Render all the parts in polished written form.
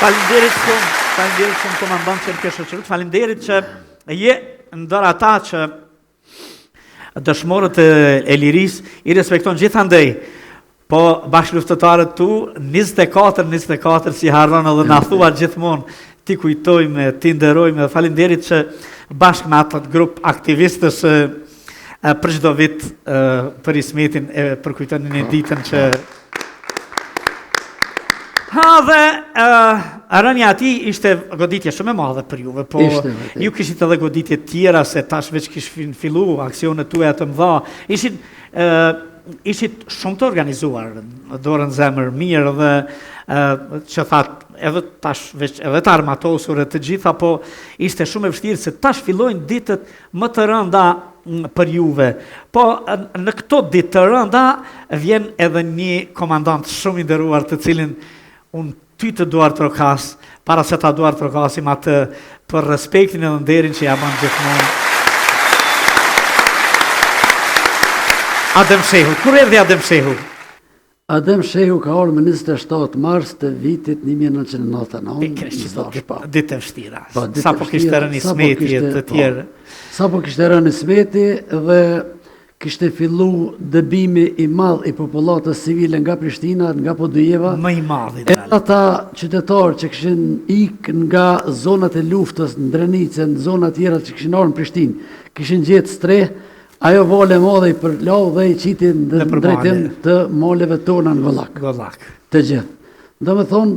Faleminderit shumë komandant që më ke shoqëruar. Faleminderit që je ndër ata që dëshmorët e lirisë I respekton gjithandej. Po bashkëluftëtarët tu 24 si harron edhe na thua gjithmonë, ti kujtojmë, ti nderojmë. Faleminderit që bashkë me atë grup aktivistësh për çdo vit për Ismetin e përkujtonin e ditën që dhe rënja ati ishte goditje shumë e madhe për juve, po ju kishit edhe goditje tjera se tash veç kishin fillu aksionet tuaja të mëdha, ishit shumë të organizuar, dorën zemër mirë dhe që that edhe tash veç edhe të armatosur e të gjitha, po ishte shumë e vështirë se tash fillojnë ditët më të rënda për juve. Po në këto ditë të rënda vjen edhe një komandant shumë I nderuar të cilin unë ty të duar trokas, para se ta duar trokasim atë për respektin e nderin që ja bën gjithmonë. Adem Shehu, kur erdhi Adem Shehu? Adem Shehu ka orë më 27 mars të vitit 1999. Ditë e vështira. Sa po kishte rënë Ismeti e të tjerë. Sa po kishte rënë Ismeti dhe kishte fillu dëbimi I madh I popullatës civile nga Prishtina, nga Podujeva. Më I madh. E ata qytetarë që kishin ikë nga zonat e luftës në Drenicë, në zonat tjera që kishin orë në Prishtinë, kishin gjetë streh, ajo vole modhe I përlau dhe I qiti në drejtim të maleve tona në Gollak. Të gjithë. Do me thonë,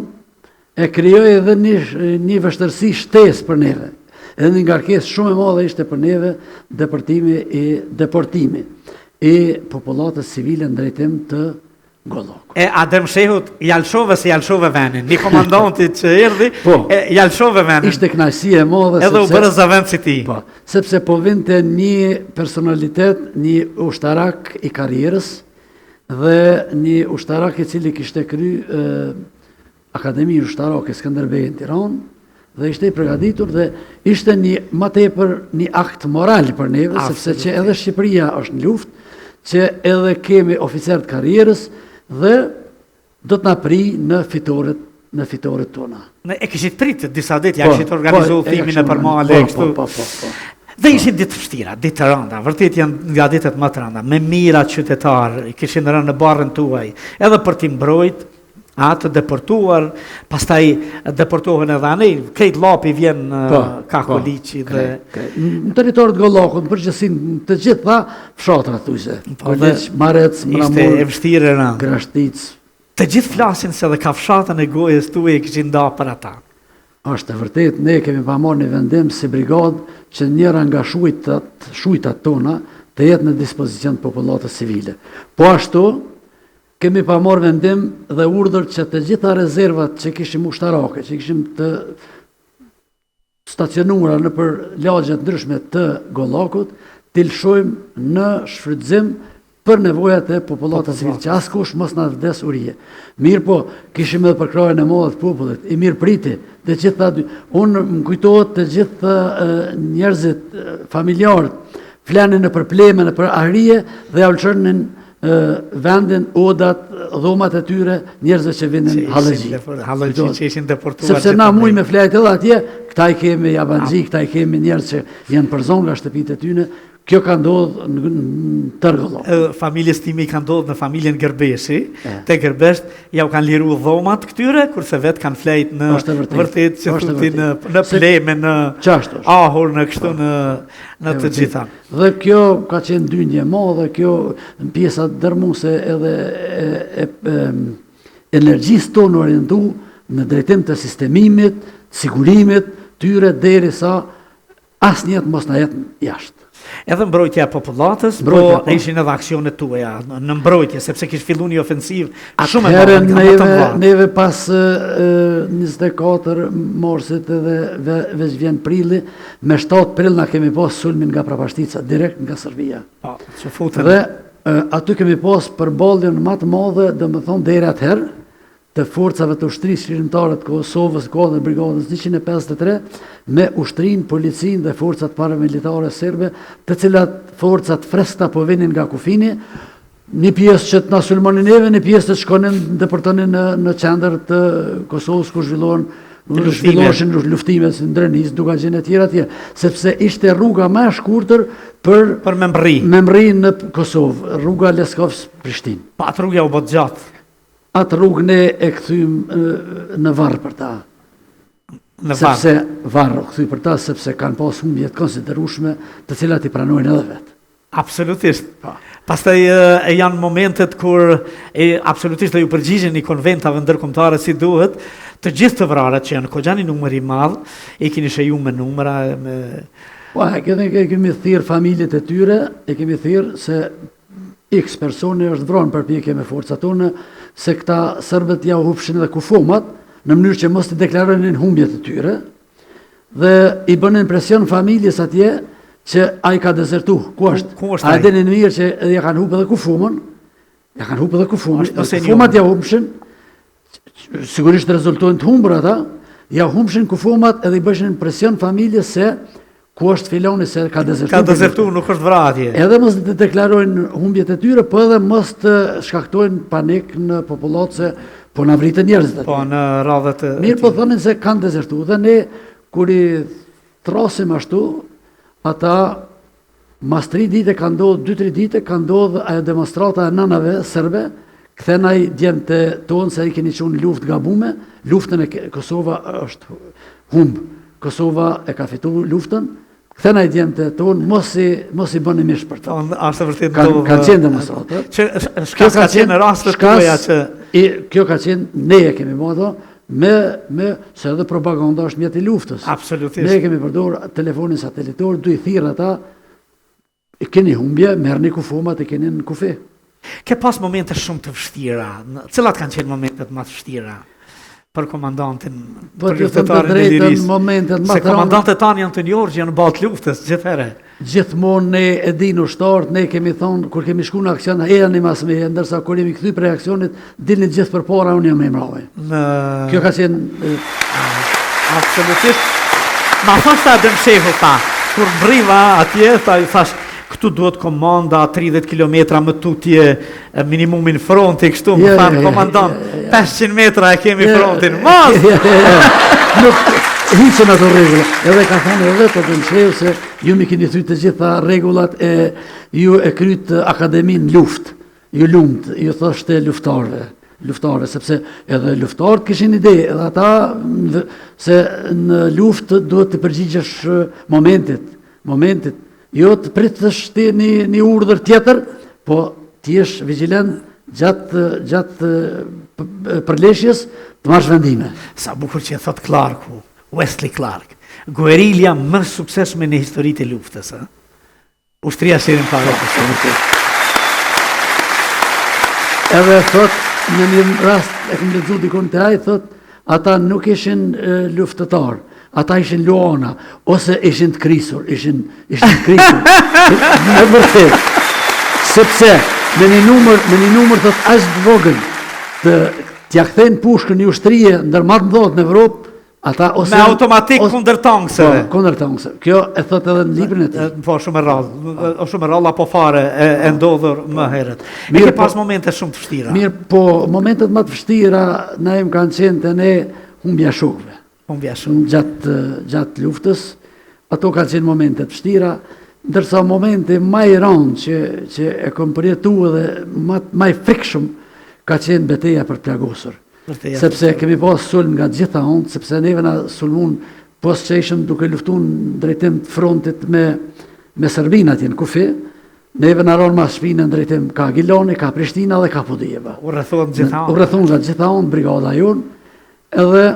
e krijoi edhe një vështërsi shtesë për neve. Edhe një ngarkesë shumë e madhe ishte për neve deportimi I popullatës civile në drejtim të Gollakut. Adem Shehut jalshove se jalshove venin, një komandantit që erdhi, jalshove venin. Ishte kënaqësi e madhe edhe u bërë zavend si ti. Po, sepse po vinte një personalitet, një ushtarak I karrierës dhe një ushtarak I cili kishte kry Akademi Ushtarake Skënderbej në Tiranë dhe ishte I përgatitur dhe ishte më tepër një akt moral për neve, sepse që edhe Shqipëria është në luftë, që edhe kemi oficerët karrierës dhe do të na pri në fitoret tona. E kishit pritë disa ditë, ja kishit organizu thimin e përmale kështu. Dhe ishin ditë vështira, ditë të rënda, vërtet janë nga ditët më të rënda, me mira qytetarë, kishin rënë në barrën tuaj, edhe për t'i mbrojt, atë deportuar, pastaj deportohen edhe anej, krejt lapi vjen Kakoliqi dhe... Në territorit të Gollakut, në përgjithësi të gjitha fshatra thujse. Përveç Marec, Mramor, ishte e vështirë rënë. Grashtic. Të gjithë flasin se dhe ka fshatën e gojës tuaj kishin nda për ata. Është e vërtet, ne kemi pa marrë një vendim si brigadë që njëra nga shujtat tona të jetë në dispozicion të popullatës civile. Po ashtu, kemi pa marrë vendim dhe urdhër që të gjitha rezervat që kishim ushtarake, që kishim të stacionuara në për lagjet ndryshme të Gollakut, t'i lshojmë në shfrytëzim për nevojat e popullatës civile, që askush mos na vdes urije. Mirë po, kishim edhe përkrahjen e madhe të popullit, I mirë priti, të gjitha dy. Unë më kujtohet të gjitha njerëzit familjarët, flenin në për pleme, në për arije dhe ja ulçonin vendin, odat, dhomat e tyre, njerëzve që vinin Hallëgji. Hallëgji që ishin deportuar. Sepse na muj me flajt edhe atje, këta I kemi jabanxhi, këta I kemi njerëz që janë përzon nga shtëpitë e tyre. Kjo ka ndodhur në tërë Gollakun. Familjes time I ka ndodhur në familjen Gërbeshi, te Gërbesht ja u kanë liruar dhomat këtyre, kurse vet kanë flejt në vërtet që thotë në pleme, në ahur, në kështu në të gjitha. Dhe kjo ka qenë dyndje e madhe, kjo në pjesa dërmuese edhe energjisë tonë orientu në drejtim të sistemimit, sigurimit tyre derisa asnjëherë mos na jetë jashtë. Edhe mbrojtja e popullatës, po ishin edhe aksionet tuaja në mbrojtje, sepse kishte filluar një ofensiv shumë e madhe. Neve pas 24 marsit edhe veç vjen prilli, me 7 prill na kemi pas sulmin nga Prapashtica, direkt nga Serbia. Dhe aty kemi pas përballjen më të madhe, domethënë deri atëherë, të forcave të ushtrisë shqiptare të Kosovës, kohën e brigadës 153, me ushtrinë, policinë dhe forcat paramilitare serbe, të cilat forcat freskëta po vinin nga kufini, një pjesë që të na sulmonin neve, një pjesë të shkonin deportonin në qendër të Kosovës ku zhvillohen zhvilloshin luftimet si Drenis, duka qenë etjera, sepse ishte rruga më e shkurtër për memri në Kosovë, rruga Leskovës-Prishtinë. Pa atë rrugë u bë gjatë. Atë rrugë ne e kthym në varr për ta. Sepse varr u kthy për ta sepse kanë pas humbje të konsiderueshme, të cilat i pranojnë edhe vetë. Absolutisht. Pastaj janë momentet kur absolutisht ju përgjigjen i konventave ndërkombëtare si duhet, të gjithë të vrarët që janë kogjani numër i madh, e keni sheju me numra me kemi thirr familjet e tyre, e kemi thirr se X persone është vrarë përpjekje me forcat tona se këta serbët ja u hupshin edhe kufomat në mënyrë që mos të deklarojnë humbjet e tyre dhe i bënin presion familjes atje që ai ka dezertu. Ku është? A e dini mirë që ja kanë humbë edhe kufomën? Ja kanë humbë edhe kufomën. Kufomat ja humbshin. Sigurisht rezultojnë të humbur ata, ja humbshin kufomat edhe i bëshin presion familjes se ku është filoni se ka dezertu. Ka dezertu, nuk është vrarë atje. Edhe mos të deklarojnë humbjet e tyre, po edhe mos të shkaktojnë panik në popullat se po na vritën njerëzit atje. Po në radhët mirë po thonin se kanë dezertu dhe ne kur i thrasim ashtu, ata mas 3 dite ka ndodhë, 2-3 dite ka ndodhë ajo demonstrata e nënave serbe, kthenaj djemtë tonë se i keni qenë luftë gabume, luftën e Kosova është humbë, Kosova e ka fitu luftën, kthenaj djemtë tonë, mos i bëni mish për ta. Ashtë vërtet ndodhë. Ka qenë demonstrata. Shka ka qenë rastë të tuaja që... Kjo ka qenë, ne e kemi modo, se edhe propaganda është mjet i luftës. Absolutisht. Ne kemi përdorur telefonin satelitor, du i thirr ata, keni humbje, merrni kufomat e keni në kufi. Ke pas momente shumë të vështira. Cilat kanë qenë momentet më të vështira për komandantin, për luftëtarin e lirisë? Se komandantët tanë janë të njohur që janë batë luftës gjithherë. Gjithmonë ne e dinë ushtarët, ne kemi thonë kur kemi shku në aksion, ejani mas meje, ndërsa kur jemi kthy prej aksionit, dilni gjithë përpara, unë jam më i mbrave. Kjo ka qenë absolutisht. Ma thash ta dëmshehu ta, kur mbriva atje, ta i thash këtu duhet komanda 30 km më tutje minimumin fronti, kështu më thanë komandant, 500 metra e kemi frontin, mos! Hiqen ato regula, edhe ka thënë edhe të dëmshehu se ju mi keni thyt të gjitha regullat e ju e kryt akademin luft, ju lumt, ju thoshte luftare, sepse edhe luftarët kishin ide, edhe ata se në luft duhet të përgjigjesh momentit, jo të pritësh ti një urdhër tjetër, po ti jesh vigjilent gjatë përleshjes të marrësh vendime. Sa bukur që e thot Clarku, Wesley Clark, guerilja më suksesshme në historitë e luftës, ushtria shirin para. Edhe thot, në një rast e këmë lexuar dikon të ai, thot, ata nuk ishin luftëtar, ata ishin luana, ose ishin të krisur, ishin në vërtet, sepse me një numër thot aq të vogël t'ja kthejnë pushkën një ushtrie ndër më të mëdha në Evropë, ata ose me automatik kundër tankseve. Po, kundër tankseve. Kjo e thot edhe në librin e tij. Po shumë e rrallë apo fare e ndodhur më herët. Mirë, pas momente shumë të vështira. Mirë, po momentet më të vështira na im kanë qenë te ne humbja shokëve. Gjatë luftës, ato kanë qenë momente të vështira, ndërsa momente më i rëndë që e kam përjetuar dhe më i frikshëm ka qenë betejë për Plagosur. Sepse kemi pas sulm nga gjitha anët, sepse neve na sulmun post që ishëm duke luftuar në drejtim të frontit me Serbinë atje në Kufi, neve na ronë mas shpinë në drejtim ka Agiloni, ka Prishtina dhe ka Podijeva. U rrethon nga gjitha anët brigada jonë, edhe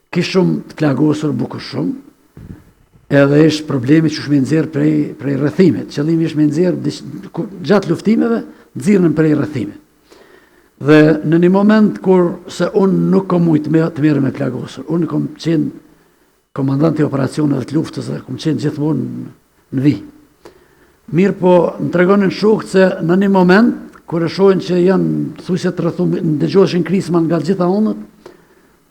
kishëm të Plagosur bukur shumë, edhe ishtë problemi që shme nëzirë prej rrethimit. Qëllimi ishtë me nëzirë, gjatë luftimeve, nëzirën prej rrethimit. Dhe në një moment kur se unë nuk kom mujtë të mirë me Plagosur, unë kom qenë komandanti operacioneve të luftës dhe kom qenë gjithmonë në vi. Mirë po më tregonin shokët se në një moment, kur e shohin që janë thujse të rrethum, dëgjoheshin krisma nga gjitha anët,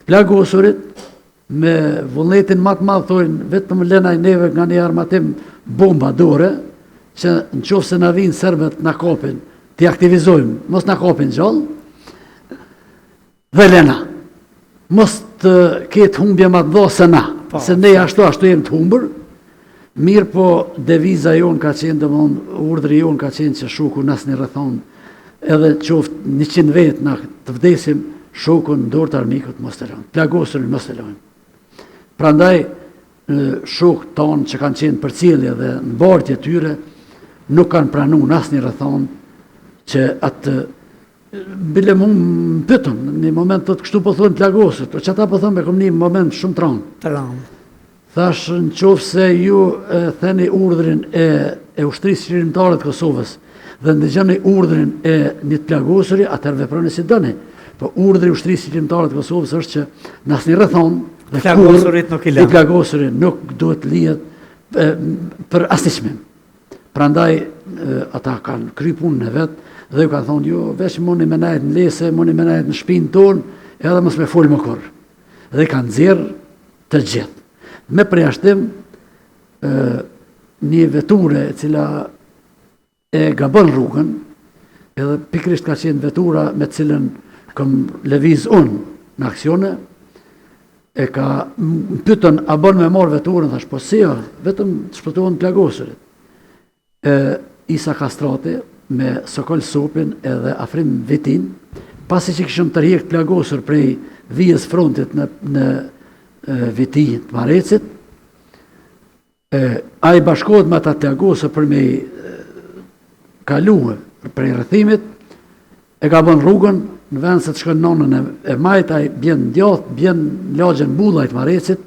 Plagosurit me vullnetin më të madh thonë vetëm lënaj neve nga një armatim bomba dore, që në qoftë se na vinë serbët na kapin, t'i aktivizojmë, mos na kapin gjallë, dhe lena, mos të ketë humbje më të dho se na, se ne ashtu jemi të humbër, mirë po deviza jonë ka qenë, domthonë urdhri jonë ka qenë që shoku nas një rrethon, edhe qoftë 100 vetë na të vdesim, shokun në dorë të armikut mos të lënë, plagosurin mos të lënë. Prandaj shokët tonë që kanë qenë përcjellje dhe në bartje tyre nuk kanë pranuar asnjë rrethon që atë bile mu më pyetën në moment të kështu po thonë plagosur, që ata po thonë me kom një moment shumë tron. Thash në qoftë se ju theni urdhrin e ushtrisë qërimtare të Kosovës dhe ndëgjoni urdhrin e një të plagosuri, atëherë veproni si doni. Po urdhri i ushtrisë qërimtare të Kosovës është që në asnjë rrethon dhe plagosurit nuk i lë. Plagosurit nuk duhet lihet për asnjë çmim. Prandaj ata kanë kry punën e vet dhe ju kanë thonë jo, veç mundi me najt në lese, mundi me najt në shpinë tonë, edhe mos me fol më kurrë. Dhe kanë nxjerr të gjithë. Me përjashtim një veture e cila e gabon rrugën, edhe pikrisht ka qenë vetura me cilën kam lëviz unë në aksione, e ka më pyetën a bën me marr veturën, thash po si jo, vetëm të shpëtohen plagosurit. Isa Kastrati me Sokol Sopin edhe Afrim Vitin, pasi që kishëm tërhiq plagosur prej vijës frontit në Viti të Marecit, a i bashkohet me ata plagosur për me kaluë prej rrethimit, e ka bën rrugën në vend se të shkon nonën e majt, ai bjen djathtë, bjen lagjen Bullaj të Marecit,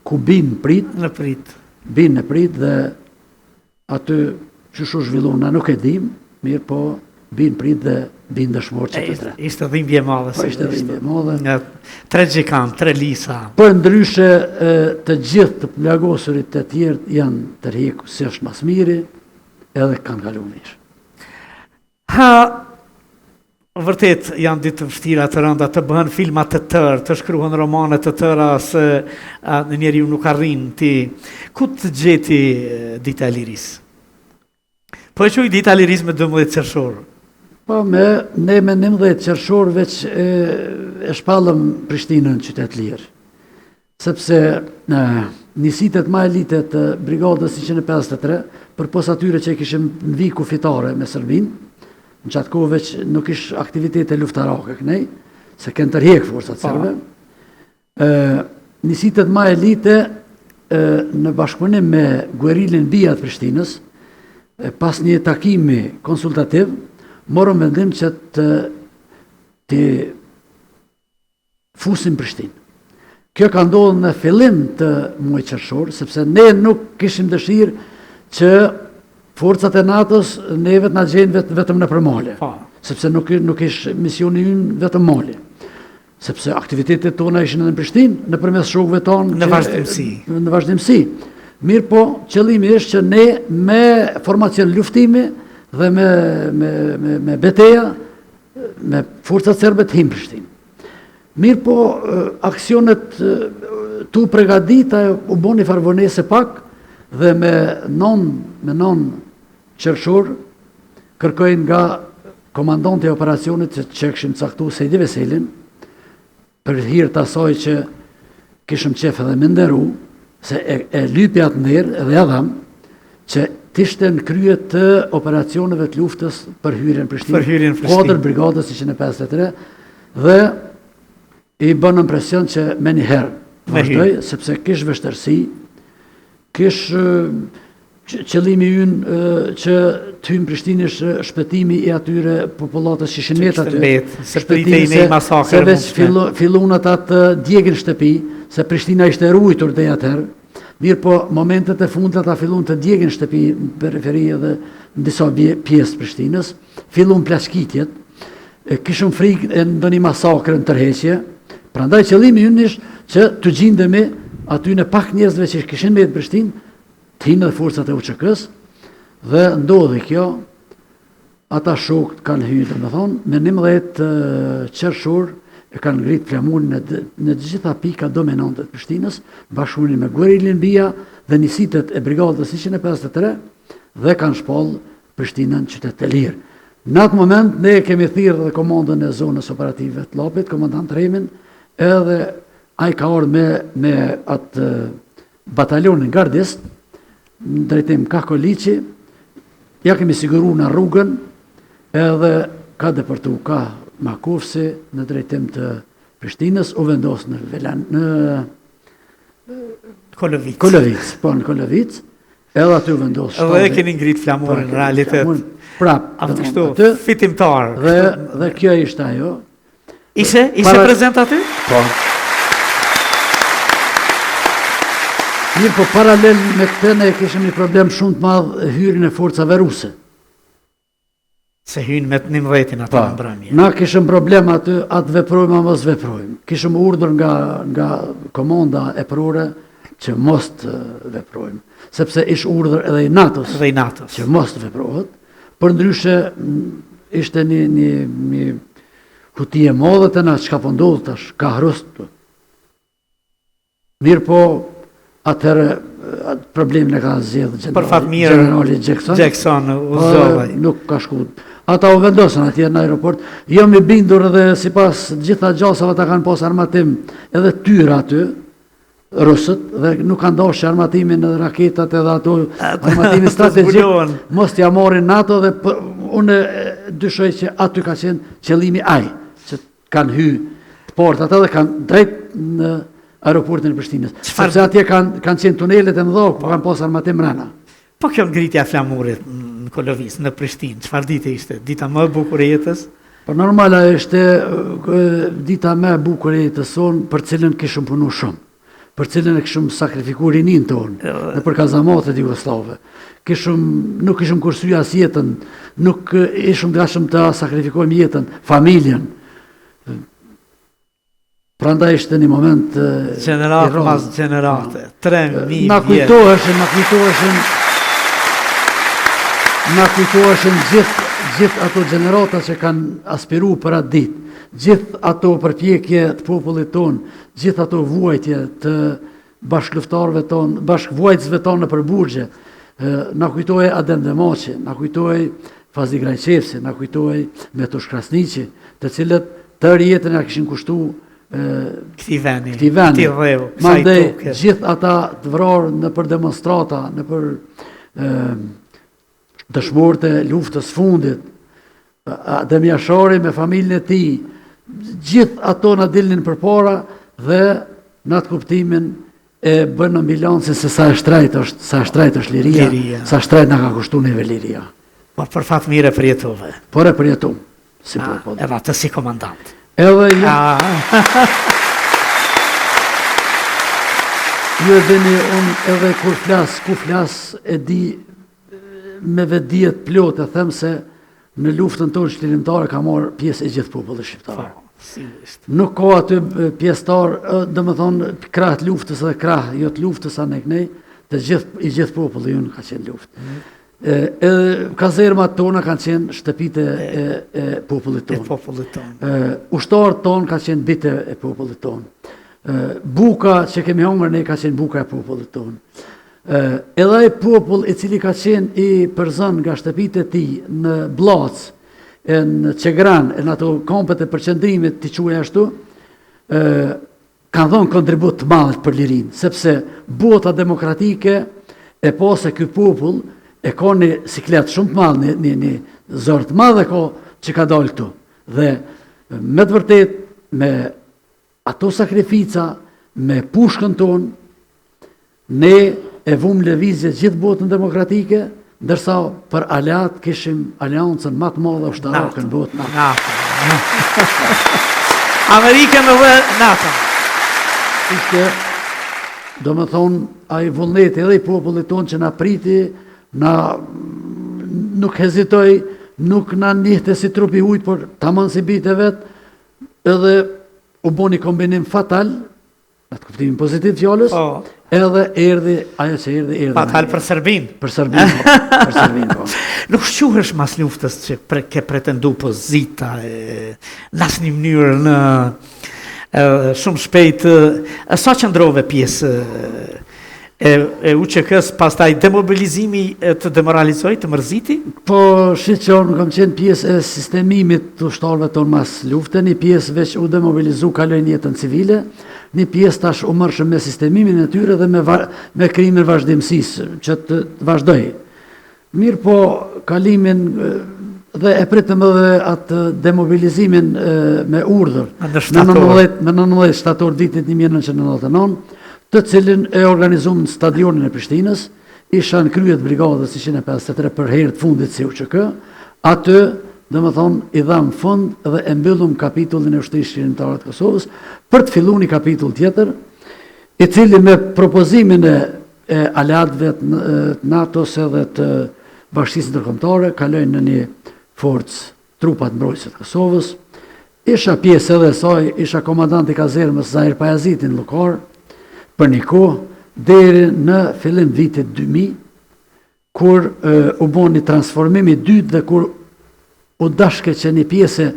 ku bin prit. Bin në prit dhe aty çu zhvilluar na nuk e dim, mirë po bin prit dhe bin dëshmor që të tre. Ishte dhimbje madhe. Po ishte dhimbje madhe. Nga 3 gjikam, 3 lisa. Për ndryshe të gjithë të plagosurit të tjerë janë tërhequr si është mas miri, edhe kanë kaluar mirë. Vërtet janë ditë të vështira të rënda, të bëhen filma të tërë, të shkruhen romane të tëra se njeriu nuk arrin ti. Ku të gjeti Dita e Lirisë? Po e quaj Dita e Lirisë me 12 qershor. Po ne me 19 qershor veç e shpallëm Prishtinën qytet lirë. Sepse nisitet ma elite të brigadës 153, përpos atyre që kishim në vijë kufitare me Serbin, në qatë kohë veç nuk ish aktivitete luftarake kënej, se kënë tërhjek forcat serbe. Nisitet ma elite në bashkëpunim me guerilin bija të Prishtinës, pas një takimi konsultativ, morëm vendim që të fusim Prishtinë. Kjo ka ndodhur në fillim të muajit qershor, sepse ne nuk kishim dëshirë që forcat e NATO-s neve të na gjejnë vetëm në përmale, sepse nuk ish misioni ynë vetëm mali. Sepse aktivitetet tona ishin edhe në Prishtinë, nëpërmes shokëve tonë në vazhdimsi. Mirë po, qëllimi është që ne me formacion luftimi dhe me beteja, me forcat serbe të him Prishtinë. Mirë po, aksionet tu pregadita u boni farvonese pak dhe me non qershor kërkojnë nga komandanti e operacionit që këshim caktu Sejdi Veselin për hir të asaj që kishëm qef edhe me nderu, se e lypja të nderë edhe adham, që t'ishte në kryet të operacioneve të luftës për hyrjen Prishtinë, kodër brigadës 153, dhe i bënë impresion që me një herë vazhdoj, sepse kish vështërsi, kish qëllimi ynë që të hymë Prishtinë është shpëtimi i atyre popullatës që ishin met aty. Se veç fillun ata të djegin shtëpi, se Prishtina ishte rujtur dhe atëherë, mirë po momentet e fundit ata fillun të djegin shtëpi në periferi dhe në disa pjesë Prishtinës, fillun plaskitjet, kishëm frikë e ndonjë masakrë në tërheqje, prandaj qëllimi ynë ishte që të gjindemi aty në pak njerëzve që kishin me të Prishtinë, të hinë dhe forcat e UÇK-s, dhe ndodhi kjo, ata shokët kanë hyrë, me thonë, me 11 qershor e kanë ngritë flamurin në gjitha pika dominante të Prishtinës, bashkëpunim me guerilin bija dhe nisitet e brigadës 153 dhe kanë shpallë Prishtinën qytet të lirë. Në atë moment, ne kemi thirrë dhe komandën e zonës operative të Lapit, komandant Remin, edhe ai ka ardhur me atë batalionin gardist në drejtim Kakoliçi, ja kemi siguru në rrugën, edhe ka depërtu, ka Makufsi në drejtim të Prishtinës, u vendos në Kolovic, po në Kolovic, edhe aty u vendos. Edhe e keni ngrit flamurin në realitet. Prap, kështu fitimtar. Dhe kjo ishte ajo. Ishe prezent aty? Po. Mirë, po paralel me këtë ne kishim një problem shumë të madh hyrjen e forcave ruse. Se hynë me të 19 atë në mbrëmje. Na kishim problem aty, atë veprojmë a mos veprojmë. Kishim urdhër nga komanda e prore që mos të veprojmë, sepse ish urdhër edhe i NATO-s. Dhe i NATO-s. Që mos të veprohet. Për ndryshe ishte një kutije modhe të na çka po ndodh tash, ka hrust. Mirë po, atëherë problemin e ka zgjedhur generali Jackson uzovaj. Nuk ka shku. Ata u vendosën atje në aeroport. Jam i bindur dhe sipas gjitha gjasave ta kanë pas armatim edhe tyra aty, rusët, dhe nuk kanë dashur armatimin edhe raketat edhe ato armatimin strategjik. Mos t'ja marrin NATO dhe unë dyshoj që aty ka qenë qëllimi ai, që kanë hyrë portat edhe kanë drejt në aeroportin e Prishtinës. Sepse atje kanë qenë tunelet e mëdha, po kanë pas armatim rana. Po kjo ngritja e flamurit në Kolovic, në Prishtinë, çfarë dite ishte? Dita më e bukur e jetës? Po normala ishte dita më e bukur e jetës sonë, për cilën kishim punu shumë, për cilën e kishim sakrifikuar rinin tonë, dhe për kazamatet jugoslave. Nuk kishim kursy as jetën, nuk ishim të gatshëm të sakrifikojmë jetën, familjen. Prandaj ishte një moment Gjenerat mas gjenerate, 3.000 vjetë. Na kujtoheshin gjithë ato gjenerata që kanë aspiru për atë ditë, gjithë ato përpjekje të popullit tonë, gjithë ato vuajtje të bashkëluftarëve tonë, bashkëvuajtësve tonë në përburgje, na kujtohej Adem Demaçi, na kujtohej Fazi Grajçevsi, na kujtohej Metosh Krasniqi, të cilët të jetën ja kishin kushtuar këtij vendi. Mandej gjithë ata të vrarë në për demonstrata, në për dëshmorët e luftës fundit, Adem Jashari me familjen e tij, gjithë ato na dilnin përpara dhe në atë kuptimin e bën në bilancin se sa shtrejt është liria, sa shtrejt na ka kushtuar neve liria. Po për fat mirë përjetove. Por e përjetum si popull. Edhe atë si komandant. Edhe ju e dini, unë edhe ku flas e di me vetdijet plot, e them se në luftën tonë shtirimtare ka marrë pjesë e gjithë populli shqiptar. Nuk ka aty pjesëtar, domethënë krah të luftës dhe krah jo të luftës anë ne, i gjithë populli jonë ka qenë luftë. Kazermat tona kanë qenë shtëpitë e popullit tonë. Ushtarët tonë ka qenë bitë e popullit tonë. Buka që kemi hongër ne ka qenë buka e popullit tonë. Edhe ai popull i cili ka qenë i përzën nga shtëpitë e tij në Blac, në Qegran, në ato kompet e përqendrimit t'i quaj ashtu, kanë dhënë kontribut të madh për lirinë, sepse bota demokratike e pa se ky popull e ka një siklet shumë të madh, një zor të madh e ka që ka dalë këtu. Dhe me të vërtet, me ato sakrifica, me pushkën tonë, ne e vum lëvizje gjithë botën demokratike, ndërsa për aleat kishim aliancën më të madhe ushtarake në botë, NATO. Amerikën dhe NATO. Ishte, do me thonë, a i vullneti edhe i popullit tonë që na priti, nuk hezitoj, nuk na njihte si trupi ujtë, por tamam si bitë e vetë, edhe u bo një kombinim fatal, në të kuptimin pozitiv fjallës, edhe erdi, ajo që erdi. Fatal për Serbin. Për Serbin, po. Nuk shquhesh mas luftës që ke pretendu pozita, në asë një mënyrë në shumë shpejt, sa që ndrove pjesë e UÇK-s, pastaj demobilizimi të demoralizoj, të mërziti? Po, shqyqon, kam qenë pjesë e sistemimit të ushtarëve tonë mas luftën, një pjesë veç u demobilizu kalojnë jetën civile, një pjesë tash u mërshëm me sistemimin e tyre dhe me krimin vazhdimësisë që të vazhdoj. Mirë po kalimin dhe e pritëm edhe atë demobilizimin me urdhër me 19 shtator vitit 1999, të cilin e organizuam në stadionin e Prishtinës, isha në kryet brigadës 153 për herë të fundit si UÇK, aty dhe më thonë, i dham fund dhe e mbyllum kapitullin e ushtrisë shqirimtare të Kosovës për të filluar një kapitull tjetër, i cili me propozimin e aleatëve të NATO-s edhe të Bashkisë Ndërkombëtare kalojnë në një forcë trupat mbrojtëse të Kosovës. Isha pjesë edhe saj, isha komandant i kazermës Zahir Pajazitin Llokar për një kohë deri në fillim vitit 2000, kur u bën një transformim i dytë dhe kur u dashke që një pjesë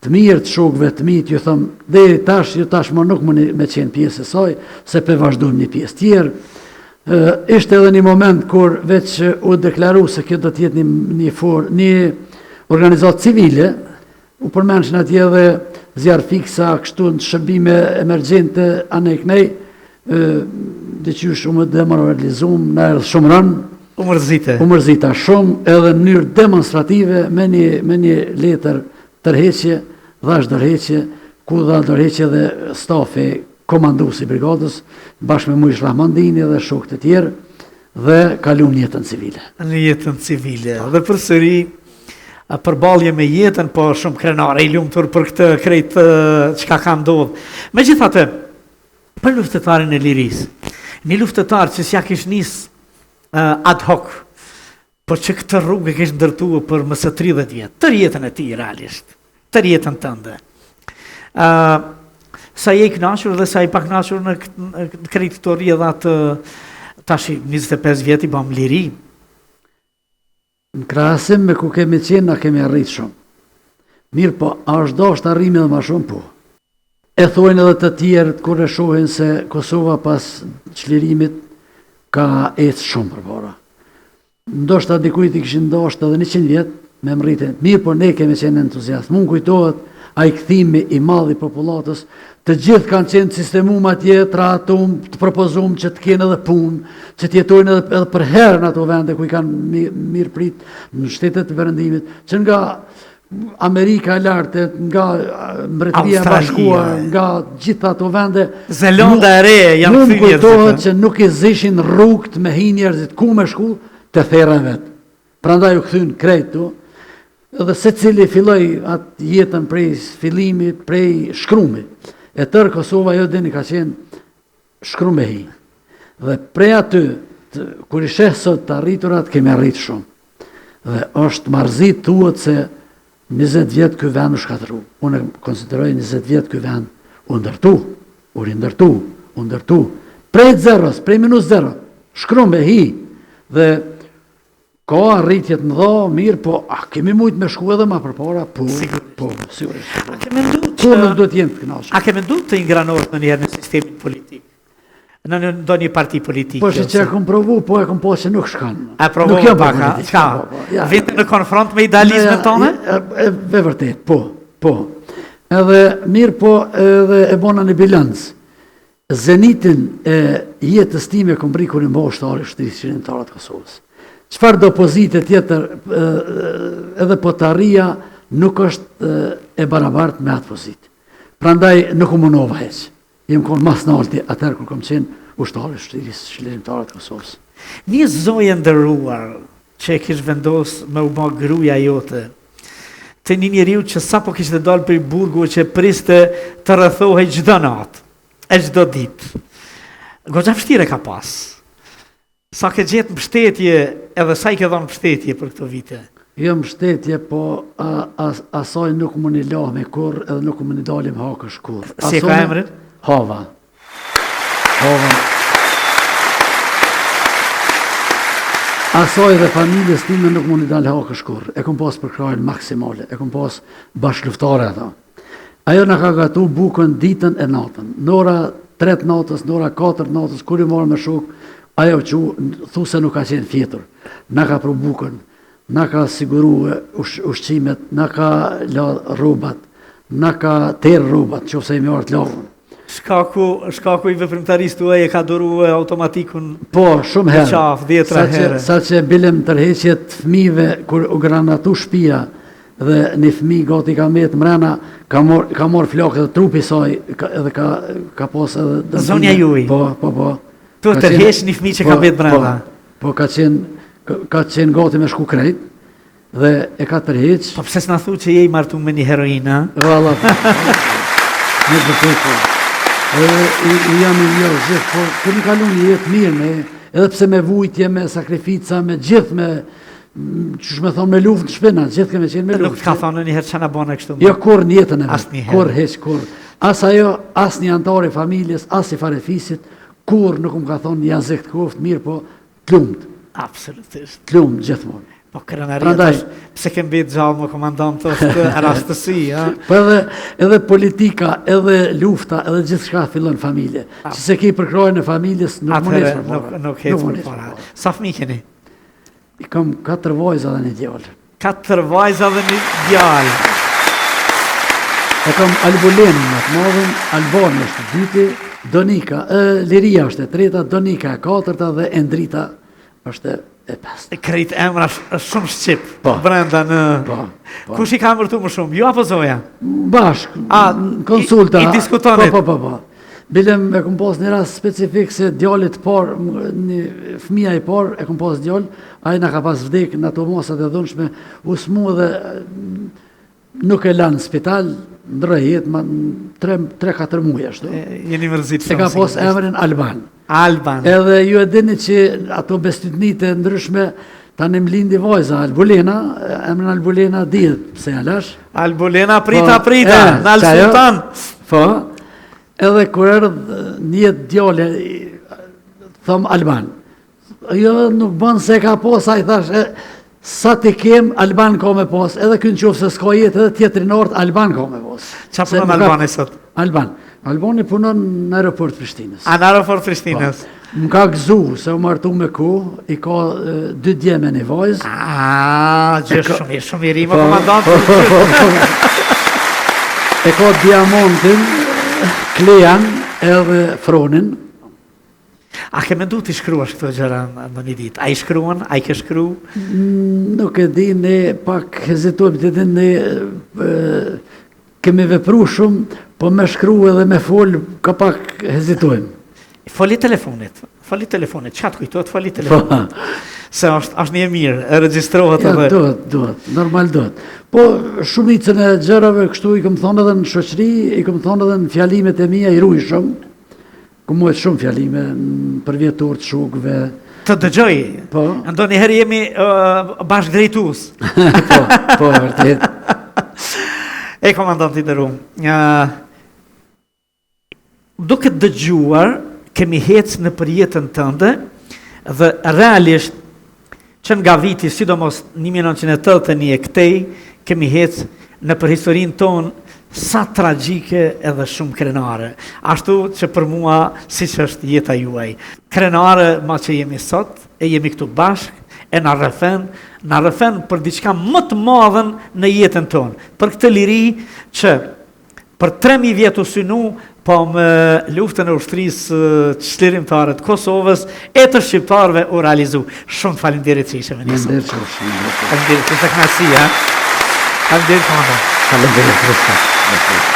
të mirë të shokëve të mi, ju thëmë, deri tash, ju tash më nuk më me qenë pjesë e saj, se pe vazhdojmë një pjesë tjerë. Ishte edhe një moment kur veç u deklaru se kjo do tjetë një organizatë civile, u përmendshin atje edhe zjarë fiksa, kështu në shërbime emergjente, anë e kënej, dhe që ju shumë demoralizum, në erë shumë rënë, u mërzita shumë, edhe në mënyrë demonstrative me një letër tërheqje, dhash dërheqje, ku dha dërheqje dhe stafi komanduesi i brigadës, bashkë me Mujsh Rahmandini dhe shokët e tjerë, dhe kalun jetën civile. Në jetën civile, dhe përsëri përballje me jetën, po shumë krenare i lumtur për këtë krejt çka ka ndodhur. Megjithatë, për luftëtarin e lirisë, një luftëtar që s'ja kish nis ad hoc, por që këtë rrugë kishë ndërtuar për më së 30 vjetë, tërë jetën e tij realisht, tërë jetën tënde. Sa je i kënaqur dhe sa i pakënaqur në krejt këto rrjedhat tash 25 vjet i bëm liri. Në krahasim me ku kemi qenë, na kemi arrit shumë. Mirë po, a është dashur arrimi edhe më shumë po. E thojnë edhe të tjerët kur e shohin se Kosova pas çlirimit ka ecë shumë përpara. Ndoshta dikujt i kishin dashur edhe 100 vjet me mritje. Mirë, por ne kemi qenë entuziast. Mund kujtohet ai kthimi i madh i popullatës, të gjithë kanë qenë sistemuar atje, tratum, të propozuam që të kenë edhe punë, që të jetojnë edhe për herë në ato vende ku i kanë mirë prit në shtetet të Perëndimit, që nga Amerika e lartë, nga Mbretëria e Bashkuar, nga gjitha ato vende, Zelanda e Re janë kthyer. Nuk kujtohet që nuk i zishin rrugët me hi njerëzit ku me shku te thera vet. Prandaj u kthyn krejt tu. Edhe secili filloi atë jetën prej fillimit, prej shkrumit. E tërë Kosova jo dini ka qenë shkrum me hi. Dhe prej aty, kur i sheh sot të arriturat, kemi arrit shumë. Dhe është marzit thuhet se 20 vjetë ky vend u shkatëru. Unë konsideroj 20 vjetë ky vend u ndërtu. Prej zeros, prej minus zero, shkrum me hi. Dhe ka arritjet në dha, mirë, po, kemi mujtë me shku edhe ma përpara, po, sigurisht. A ke mendu që... A ke mendu të ingranohet në njerë në sistemin politik? Në ndonjë parti politike? Po që e kom provu, po e kom po që nuk shkan. A provu paka? Qka? Vite në konfront me idealizmin tonë? E vërtet, po. Edhe mirë, po, edhe e bona një bilancë. Zenitin e jetës time kom bri kur i mbo shtari shtrisë qërimtarët Kosovës. Çfarë do pozite tjetër, edhe po të arria nuk është e barabartë me atë pozitë. Prandaj nuk u munova heq. Jem konë mas në alti atër kur kom qenë ushtari shtrisë qërimtarët Kosovës. Një zoje ndëruar që e kish vendos me u bë gruaja jote, të një njeriu që sapo kishte dalë për burgu që priste të rrethohej çdo natë, e çdo ditë. Goxha vështirë ka pas. Sa ke gjetë mbështetje, edhe sa i ke dhënë mbështetje për këto vite? Jo mbështetje, po asaj nuk më një lahme kur, edhe nuk më një dalim hakësh kur. Si e ka emrin? Hava. Asaj dhe familjes time nuk më një dalë hakësh kur. E kom pas për krajnë maksimale, e kom pas bashkëluftare ata. Ajo në ka gatu bukën ditën e natën. Në ora 3 natës, në ora 4 natës, kur i marrë me shok, ajo që thu se nuk ka qenë fjetur. Na ka pru bukën, na ka siguru ushqimet, na ka la robat, na ka terë robat, që ose i me artë lagën. shkaku i veprimtarisë tuaj e ka duru automatikun Po, shumë herë. qafë, 10 herë. Sa që bilem tërheqjet fëmijëve kur u granatu shtëpia dhe një fëmijë gati ka mbet mrena, ka mor flokë dhe trupi i saj edhe ka pas edhe dëmtime. Zonja juaj. Po. Tu tërheq një fëmijë që ka mbet mrena. Po ka qenë gati me shku krejt dhe e ka tërheq. Po pse s'na thu që je i martu me një heroinë, a? Valla. Në vërtet po. I jam i jo gjithë, po kemi kalu një jetë mirë me, edhe pse me vujtje, me sakrifica, me gjithë, qësh me thonë me luft në shpena, gjithë kemi qenë me luft. Nuk ka thonë një herë që na bëna kështu. Jo kur në jetën e me, Asnjëherë. kur heq, kur. As ajo, as një antari familjes, as i farefisit, kur nuk më ka thonë një azek të koft, mirë po, t'lumt, Absolutisht. gjithmonë. Po krenaria Prandaj- pse ke mbet gjallë më komandant është rastësi, a? Po edhe politika, edhe lufta, edhe gjithë shka fillon familje. Që se ki përkrojnë e familjes, nuk më Atëherë nesë për para. nuk hecë më për nesë para. para. Sa fëmijë keni? I kam 4 vajza dhe një djallë. 4 vajza dhe një djalë. E kam Albolenin më të madhen, Albani është e dyti, Donika, Liria është e treta, Donika e katërta dhe Endrita është e pesta. Krejt emra shumë shqip. Po. Brenda në... Po. Kush i ka emërtu më shumë? Ju apo Zoja? Bashk, A, konsulta. i diskutonit? Po. Bilem e kom pas një rast specifik se djallit par, një fëmija i par, e kom pas djall, a i na ka pas vdek në ato mosat e dhunshme, u smu dhe nuk e lanë në spital, ndroj jetë, ma 3-4 muaj ashtu. Jeni mërzit Se ka pas emrin Alban. Alban. Edhe ju e dini që ato bestytnite ndryshme, ta në mlindi vajza, Albulena, emrin Albulena dihet pse alash. Albolena prita, Po, në Al Sultan. Po, edhe kur erdhë një djale, thom Alban. Jo, nuk bën se ka pos, a i thash, sa ti kem, Alban ka me pos, edhe kënë qofë se s'ka jetë, edhe tjetëri në ortë, Alban ka me pos. Qa Se punon nuk ka- Albani sot? Albani punon në aeroport Prishtinës. A në aeroport Prishtinës? Më ka gëzu, se u martu me ku, i ka 2 djeme një vajzë. Gjë shumë i rima, komandant. E ka Diamontin, Klejan edhe Fronin. A ke mendu t'i shkruash këto gjëra në një ditë? A i shkruan? A i ke shkru? Nuk e di, ne pak hezitojmë të din, ne kemi vepru shumë, po me shkru edhe me fol, ka pak hezitojmë. Foli telefonit, qa të kujtojt, foli telefonit. Se është një mirë, e regjistrohet Ja, edhe. duhet, normal duhet. Po, shumicën e gjërave kështu i këmë thonë edhe në shoqëri, i këmë thonë edhe në fjalimet e mija, i ruj shumë. Këmojt shumë fjalime për vjetur të shukve. Të dëgjoj, Po. ndo njëherë jemi bashkë drejtus. Po, vërtet. E komandanti të rumë, duke dëgjuar, kemi hecë në përjetën tënde, dhe realisht, që nga viti, sidomos 1981 e këtej, kemi hecë në përhistorinë tonë, sa tragjike edhe shumë krenare. Ashtu që për mua, si që është jeta juaj. Krenare ma që jemi sot, e jemi këtu bashkë, e në rëfen për diçka më të madhen në jetën tonë. Për këtë liri që për 3000 vjetë u synu, po me luftën e ushtrisë çlirimtare të Kosovës e të shqiptarëve u realizu. Shumë falenderit që ishe me njësë. Falenderit, të kënaqësi, ha? Falenderit, komandant. Falenderit,